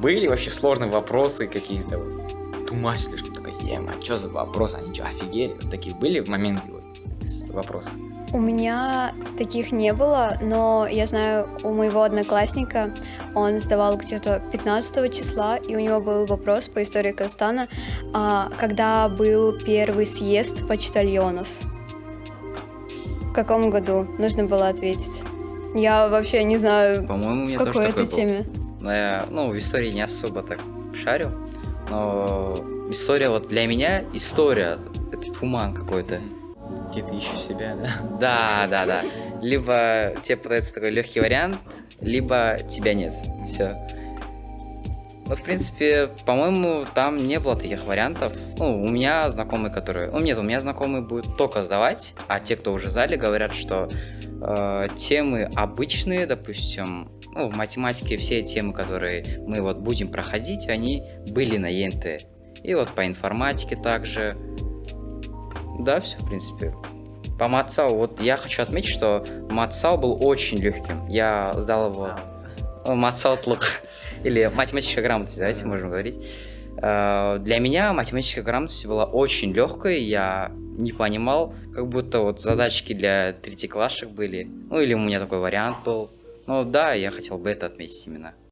были вообще сложные вопросы какие-то? Тумач слишком такой, а что за вопрос? Они что, офигели? Вот такие были в момент вопросов? У меня таких не было, но я знаю, у моего одноклассника он сдавал где-то 15 числа, и у него был вопрос по истории Казахстана, когда был первый съезд почтальонов. В каком году? Нужно было ответить. Я вообще не знаю, По-моему, у в меня тоже какой такой это был. теме. Но я, в истории не особо так шарю, но история вот для меня, история, это туман какой-то. Где ты ищешь себя, да? Да. Либо тебе подается такой легкий вариант, либо тебя нет. Все. Ну, в принципе, по-моему, там не было таких вариантов. У меня знакомые, которые... нет, у меня знакомые будут только сдавать, а те, кто уже сдали, говорят, что темы обычные, допустим, в математике все темы, которые мы вот будем проходить, они были на ЕНТ. И вот по информатике также. Да, все, в принципе. По матсау, вот я хочу отметить, что матсау был очень легким. Я сдал его... Матсау тлук. Или математическая грамотность, давайте можем говорить. Для меня математическая грамотность была очень легкой. Я не понимал, как будто вот задачки для третьеклассник были. Или у меня такой вариант был. Да, я хотел бы это отметить именно.